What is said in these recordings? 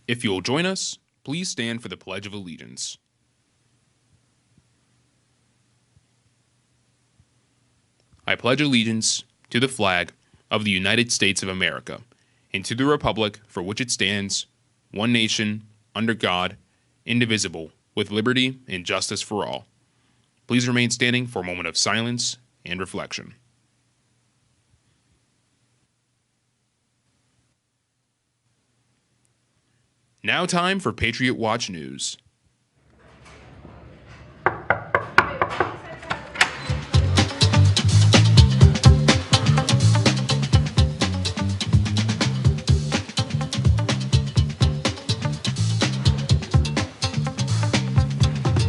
If you will join us, please stand for the Pledge of Allegiance. I pledge allegiance to the flag of the United States of America and to the republic for which it stands, one nation, under God, indivisible, with liberty and justice for all. Please remain standing for a moment of silence and reflection. Now time for Patriot Watch News.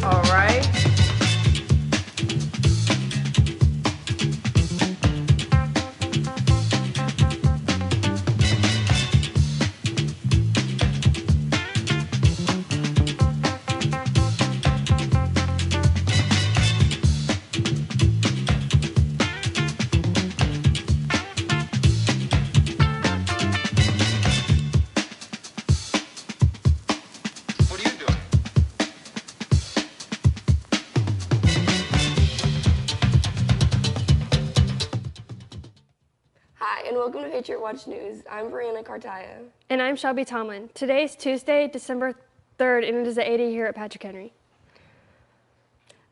All right. What are you doing? Hi, and welcome to Patriot Watch News. I'm Brianna Cartaya. And I'm Shelby Tomlin. Today is Tuesday, December 3rd, and it is the 80 here at Patrick Henry.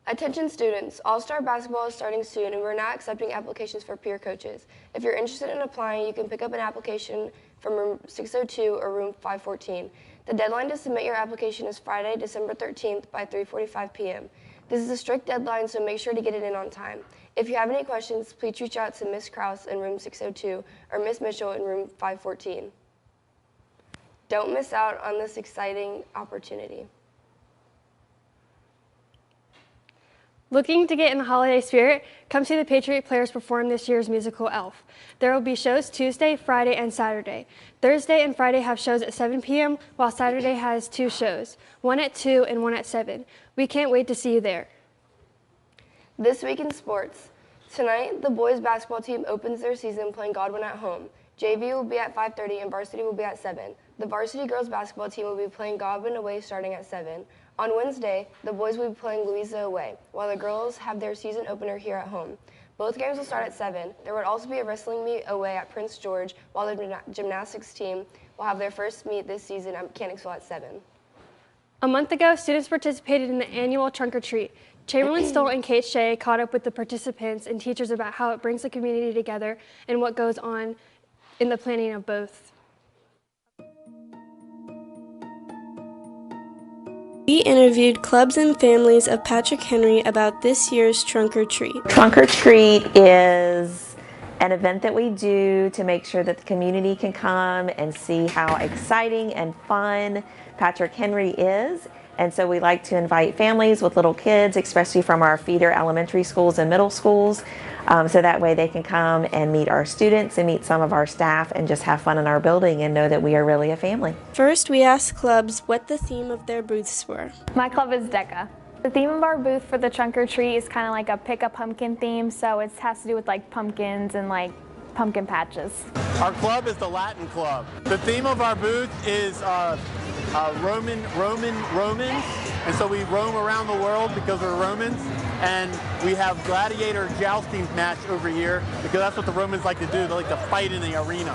Attention students, All-Star Basketball is starting soon, and we're now accepting applications for peer coaches. If you're interested in applying, you can pick up an application from room 602 or room 514. The deadline to submit your application is Friday, December 13th by 3:45 p.m. This is a strict deadline, so make sure to get it in on time. If you have any questions, please reach out to Miss Krause in room 602 or Miss Mitchell in room 514. Don't miss out on this exciting opportunity. Looking to get in the holiday spirit? Come see the Patriot Players perform this year's musical Elf. There will be shows Tuesday, Friday, and Saturday. Thursday and Friday have shows at 7 p.m., while Saturday has 2 shows, one at 2 and one at 7. We can't wait to see you there. This week in sports. Tonight, the boys basketball team opens their season playing Godwin at home. JV will be at 5:30 and varsity will be at 7. The varsity girls basketball team will be playing Godwin away starting at 7. On Wednesday, the boys will be playing Louisa away, while the girls have their season opener here at home. Both games will start at 7. There would also be a wrestling meet away at Prince George, while the gymnastics team will have their first meet this season at Mechanicsville at 7. A month ago, students participated in the annual Trunk or Treat. Chamberlain Stoll and Kate Shea caught up with the participants and teachers about how it brings the community together and what goes on in the planning of both. We interviewed clubs and families of Patrick Henry about this year's Trunk or Treat. Trunk or Treat is an event that we do to make sure that the community can come and see how exciting and fun Patrick Henry is. And so we like to invite families with little kids, especially from our feeder elementary schools and middle schools, so that way they can come and meet our students and meet some of our staff and just have fun in our building and know that we are really a family. First, we asked clubs what the theme of their booths were. My club is DECA. The theme of our booth for the Trunk or Treat is kind of like a pick a pumpkin theme, so it has to do with like pumpkins and like pumpkin patches. Our club is the Latin Club. The theme of our booth is Romans, and so we roam around the world because we're Romans, and we have gladiator jousting match over here because that's what the Romans like to do. They like to fight in the arena.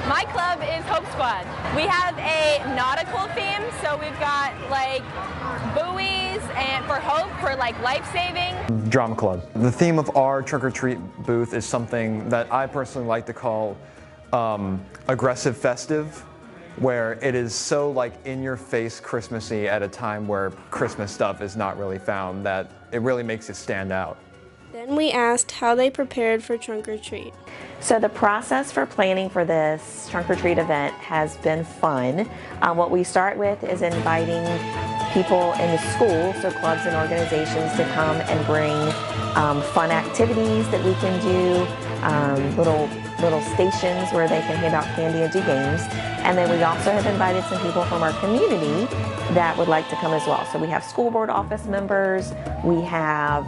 My club is Hope Squad. We have a nautical theme, so we've got like buoys and for hope, for like life-saving. Drama Club. The theme of our Trunk or Treat booth is something that I personally like to call aggressive festive, where it is so like in-your-face Christmassy at a time where Christmas stuff is not really found, that it really makes it stand out. Then we asked how they prepared for Trunk or Treat. So the process for planning for this Trunk or Treat event has been fun. What we start with is inviting people in the school, so clubs and organizations, to come and bring fun activities that we can do, little stations where they can hand out candy and do games. And then we also have invited some people from our community that would like to come as well. So we have school board office members, we have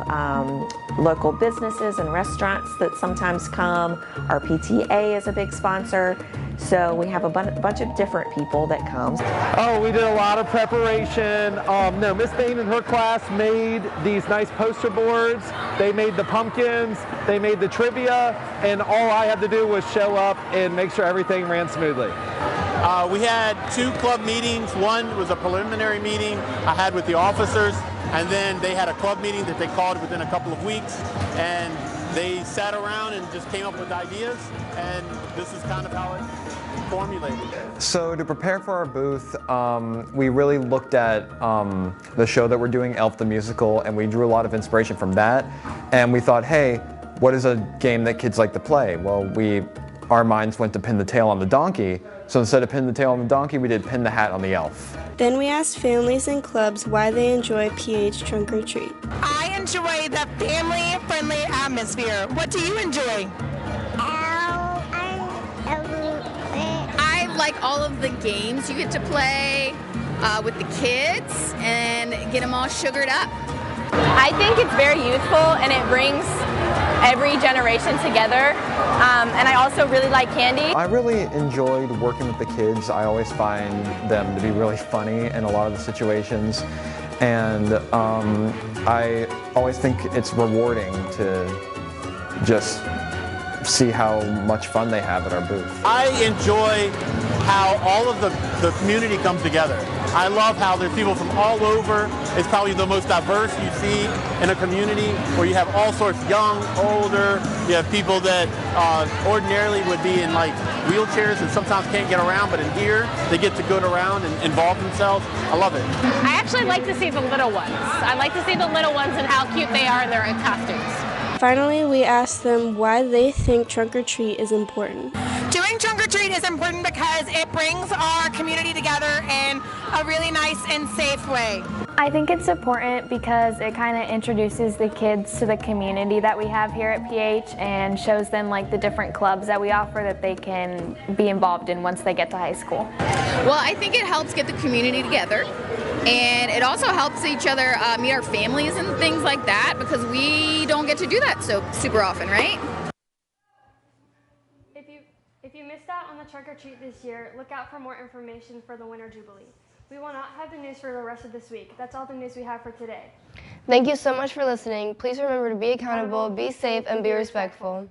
local businesses and restaurants that sometimes come. Our PTA is a big sponsor. So we have a bunch of different people that come. Oh, we did a lot of preparation. No, Miss Bain and her class made these nice poster boards. They made the pumpkins, they made the trivia, and all I had to do was show up and make sure everything ran smoothly. We had 2 club meetings. One was a preliminary meeting I had with the officers, and then they had a club meeting that they called within a couple of weeks, and they sat around and just came up with ideas, and this is kind of how it formulated. So to prepare for our booth, we really looked at the show that we're doing, Elf the Musical, and we drew a lot of inspiration from that, and we thought, hey, what is a game that kids like to play? Well, our minds went to Pin the Tail on the Donkey, so instead of Pin the Tail on the Donkey, we did Pin the Hat on the Elf. Then we asked families and clubs why they enjoy PH Trunk or Treat. I enjoy the family-friendly atmosphere. What do you enjoy? I like all of the games you get to play with the kids and get them all sugared up. I think it's very youthful and it brings every generation together. And I also really like candy. I really enjoyed working with the kids. I always find them to be really funny in a lot of the situations. And I always think it's rewarding to just see how much fun they have at our booth. I enjoy how all of the community comes together. I love how there's people from all over. It's probably the most diverse you see in a community where you have all sorts, young, older. You have people that ordinarily would be in like wheelchairs and sometimes can't get around, but in here they get to go around and involve themselves. I love it. I actually like to see the little ones. I like to see the little ones and how cute they are in their costumes. Finally, we asked them why they think Trunk or Treat is important. Doing Trunk or Treat is important because it brings our community together in a really nice and safe way. I think it's important because it kind of introduces the kids to the community that we have here at PH and shows them like the different clubs that we offer that they can be involved in once they get to high school. Well, I think it helps get the community together. And it also helps each other meet our families and things like that because we don't get to do that so super often, right? If you missed out on the Trunk or Treat this year, look out for more information for the Winter Jubilee. We will not have the news for the rest of this week. That's all the news we have for today. Thank you so much for listening. Please remember to be accountable, be safe, and be respectful.